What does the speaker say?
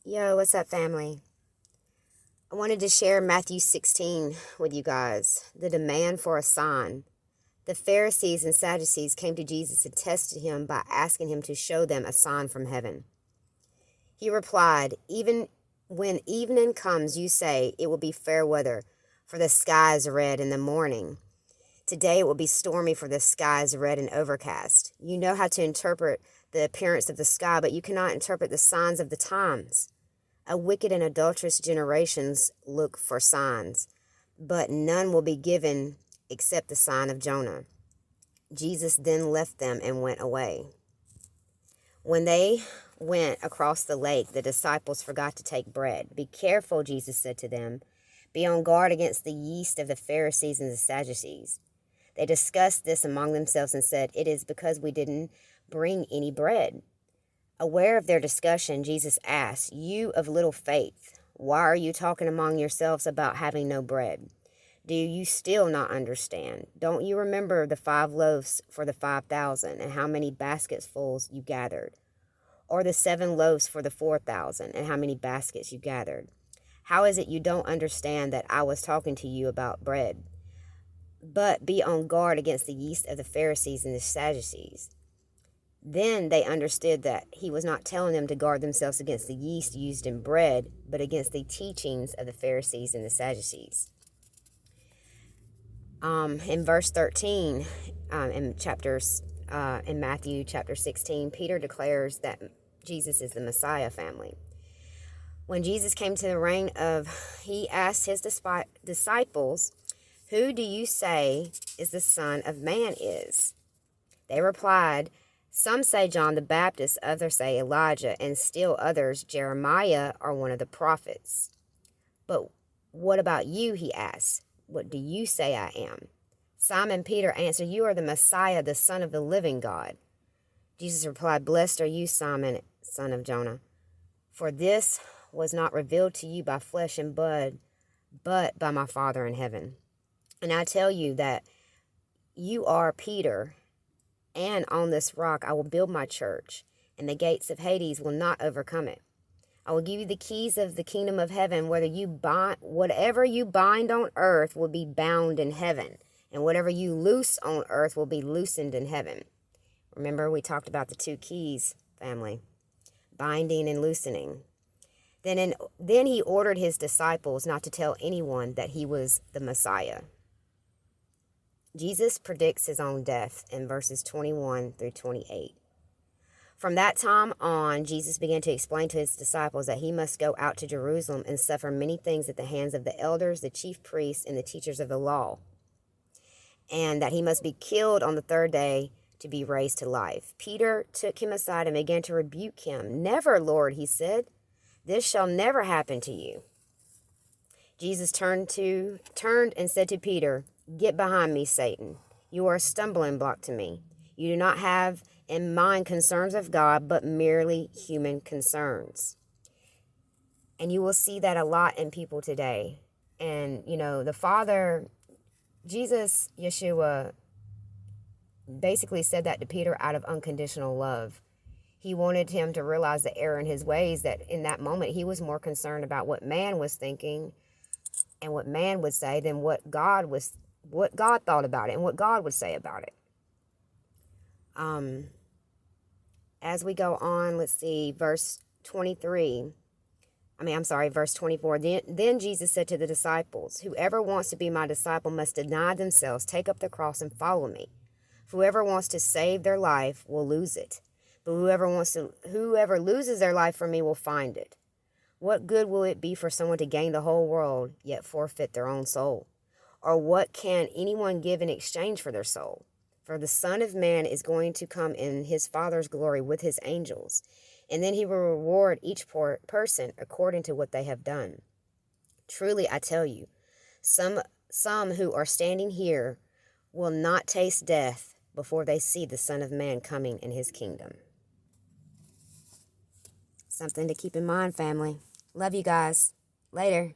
Yo, what's up, family? I wanted to share Matthew 16 with you guys. The demand for a sign. The Pharisees and Sadducees came to Jesus and tested him by asking him to show them a sign from heaven. He replied, "Even when evening comes, you say it will be fair weather, for the sky is red in the morning. Today it will be stormy, for the sky is red and overcast. You know how to interpret the appearance of the sky, but you cannot interpret the signs of the times. A wicked and adulterous generations look for signs, but none will be given except the sign of Jonah." Jesus then left them and went away. When they went across the lake, the disciples forgot to take bread. "Be careful," Jesus said to them. "Be on guard against the yeast of the Pharisees and the Sadducees." They discussed this among themselves and said, "It is because we didn't bring any bread." Aware of their discussion, Jesus asked, "You of little faith, why are you talking among yourselves about having no bread? Do you still not understand? Don't you remember the 5 loaves for the 5,000 and how many basketfuls you gathered? Or the 7 loaves for the 4,000 and how many baskets you gathered? How is it you don't understand that I was talking to you about bread? But be on guard against the yeast of the Pharisees and the Sadducees." Then they understood that he was not telling them to guard themselves against the yeast used in bread, but against the teachings of the Pharisees and the Sadducees. In verse 13, in Matthew chapter 16, Peter declares that Jesus is the Messiah, family. When Jesus came to the reign he asked his disciples, "Who do you say is the Son of Man is?" They replied, "Some say John the Baptist, others say Elijah, and still others Jeremiah or one of the prophets." "But what about you?" he asked. "What do you say I am?" Simon Peter answered, "You are the Messiah, the Son of the living God." Jesus replied, "Blessed are you, Simon, son of Jonah, for this was not revealed to you by flesh and blood, but by my Father in heaven. And I tell you that you are Peter, and on this rock I will build my church, and the gates of Hades will not overcome it. I will give you the keys of the kingdom of heaven. Whatever you bind on earth will be bound in heaven, and whatever you loose on earth will be loosened in heaven." Remember, we talked about the 2 keys, family: binding and loosening. Then he ordered his disciples not to tell anyone that he was the Messiah. Jesus predicts his own death in verses 21 through 28. From that time on, Jesus began to explain to his disciples that he must go out to Jerusalem and suffer many things at the hands of the elders, the chief priests, and the teachers of the law, and that he must be killed on the 3rd day to be raised to life. Peter took him aside and began to rebuke him. "Never, Lord," he said. "This shall never happen to you." Jesus turned and said to Peter, "Get behind me, Satan. You are a stumbling block to me. You do not have in mind concerns of God, but merely human concerns." And you will see that a lot in people today. And, the Father, Jesus, Yeshua, basically said that to Peter out of unconditional love. He wanted him to realize the error in his ways, that in that moment he was more concerned about what man was thinking and what man would say than what God thought about it and what God would say about it. As we go on, let's see, verse 24. Then Jesus said to the disciples, "Whoever wants to be my disciple must deny themselves, take up the cross, and follow me. Whoever wants to save their life will lose it. But whoever loses their life for me will find it. What good will it be for someone to gain the whole world, yet forfeit their own soul? Or what can anyone give in exchange for their soul? For the Son of Man is going to come in his Father's glory with his angels, and then he will reward each person according to what they have done. Truly, I tell you, some who are standing here will not taste death before they see the Son of Man coming in his kingdom." Something to keep in mind, family. Love you guys. Later.